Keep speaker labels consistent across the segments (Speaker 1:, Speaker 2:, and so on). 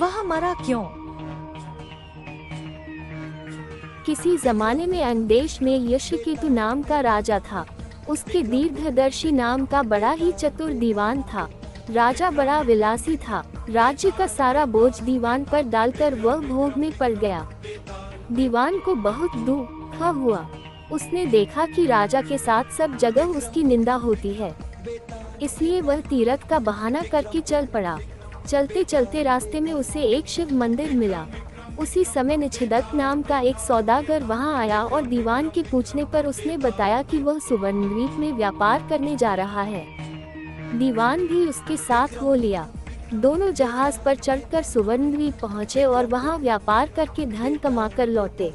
Speaker 1: वह मरा क्यों?
Speaker 2: किसी जमाने में अंगदेश में यशकेतु नाम का राजा था। उसके दीर्घदर्शी नाम का बड़ा ही चतुर दीवान था। राजा बड़ा विलासी था। राज्य का सारा बोझ दीवान पर डालकर वह भोग में पड़ गया। दीवान को बहुत दुख हुआ। उसने देखा कि राजा के साथ सब जगह उसकी निंदा होती है, इसलिए वह तीरथ का बहाना करके चल पड़ा। चलते चलते रास्ते में उसे एक शिव मंदिर मिला। उसी समय निछदक नाम का एक सौदागर वहां आया और दीवान के पूछने पर उसने बताया कि वह सुवर्णद्वीप में व्यापार करने जा रहा है। दीवान भी उसके साथ हो लिया। दोनों जहाज पर चढ़कर सुवर्णद्वीप पहुंचे और वहां व्यापार करके धन कमाकर लौटे।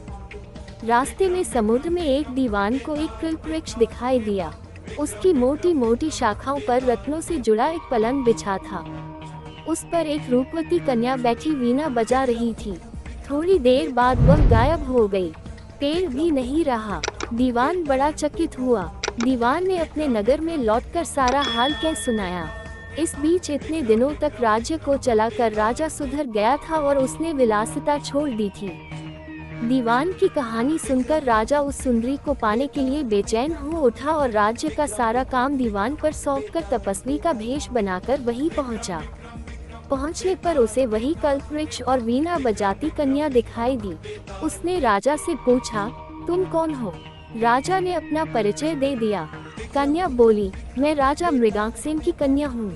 Speaker 2: रास्ते में समुद्र में एक दीवान को एक कल्पवृक्ष दिखाई दिया। उसकी मोटी मोटी शाखाओं पर रत्नों से जुड़ा एक पलंग बिछा था। उस पर एक रूपवती कन्या बैठी वीणा बजा रही थी। थोड़ी देर बाद वह गायब हो गई। पेड़ भी नहीं रहा। दीवान बड़ा चकित हुआ। दीवान ने अपने नगर में लौटकर सारा हाल कह सुनाया। इस बीच इतने दिनों तक राज्य को चलाकर राजा सुधर गया था और उसने विलासिता छोड़ दी थी। दीवान की कहानी सुनकर राजा उस सुंदरी को पाने के लिए बेचैन हो उठा और राज्य का सारा काम दीवान पर सौंपकर तपस्वी का भेष बनाकर वहीं पहुंचा। पहुंचने पर उसे वही कल्पवृक्ष और वीणा बजाती कन्या दिखाई दी। उसने राजा से पूछा, तुम कौन हो? राजा ने अपना परिचय दे दिया। कन्या बोली, मैं राजा मृगांकसेन की कन्या हूँ।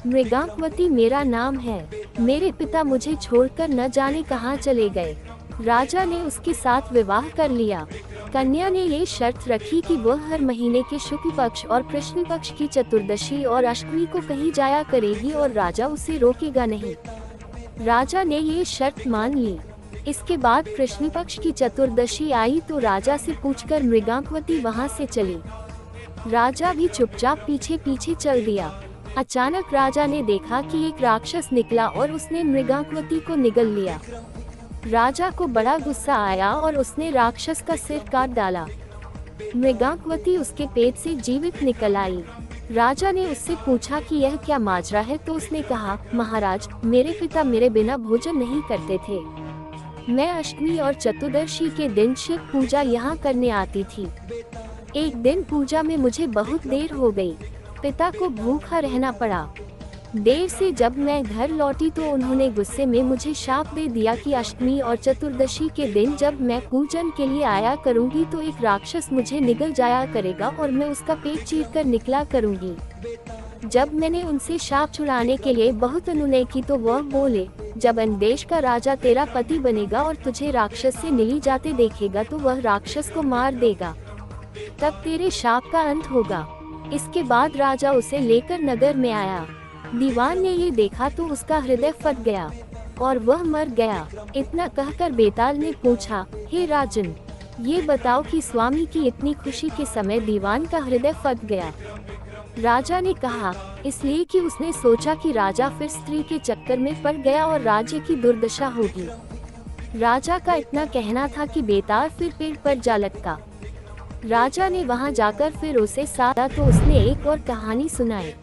Speaker 2: मृगांकवती मेरा नाम है। मेरे पिता मुझे छोड़कर न जाने कहाँ चले गए। राजा ने उसके साथ विवाह कर लिया। कन्या ने ये शर्त रखी कि वह हर महीने के शुक्ल पक्ष और कृष्ण पक्ष की चतुर्दशी और अष्टमी को कहीं जाया करेगी और राजा उसे रोकेगा नहीं। राजा ने ये शर्त मान ली। इसके बाद कृष्ण पक्ष की चतुर्दशी आई तो राजा से पूछकर मृगांकवती वहां से चली। राजा भी चुपचाप पीछे पीछे चल दिया। अचानक राजा ने देखा कि एक राक्षस निकला और उसने मृगांकवती को निगल लिया। राजा को बड़ा गुस्सा आया और उसने राक्षस का सिर काट डाला। मृगांकवती उसके पेट से जीवित निकल आई। राजा ने उससे पूछा कि यह क्या माजरा है तो उसने कहा, महाराज, मेरे पिता मेरे बिना भोजन नहीं करते थे। मैं अष्टमी और चतुर्दशी के दिन शिव पूजा यहाँ करने आती थी। एक दिन पूजा में मुझे बहुत देर हो गई। पिता को भूखा रहना पड़ा। देर से जब मैं घर लौटी तो उन्होंने गुस्से में मुझे शाप दे दिया कि अष्टमी और चतुर्दशी के दिन जब मैं पूजन के लिए आया करूंगी तो एक राक्षस मुझे निगल जाया करेगा और मैं उसका पेट चीरकर निकला करूंगी। जब मैंने उनसे शाप छुड़ाने के लिए बहुत अनुनय की तो वह बोले, जब अंदेश का राजा तेरा पति बनेगा और तुझे राक्षस से निली जाते देखेगा तो वह राक्षस को मार देगा, तब तेरे शाप का अंत होगा। इसके बाद राजा उसे लेकर नगर में आया। दीवान ने ये देखा तो उसका हृदय फट गया और वह मर गया। इतना कहकर बेताल ने पूछा, हे राजन, ये बताओ कि स्वामी की इतनी खुशी के समय दीवान का हृदय फट गया। राजा ने कहा, इसलिए कि उसने सोचा कि राजा फिर स्त्री के चक्कर में पड़ गया और राज्य की दुर्दशा होगी। राजा का इतना कहना था कि बेताल फिर पेड़ पर जा लटका। राजा ने वहां जाकर फिर उसे साधा तो उसने एक और कहानी सुनाई।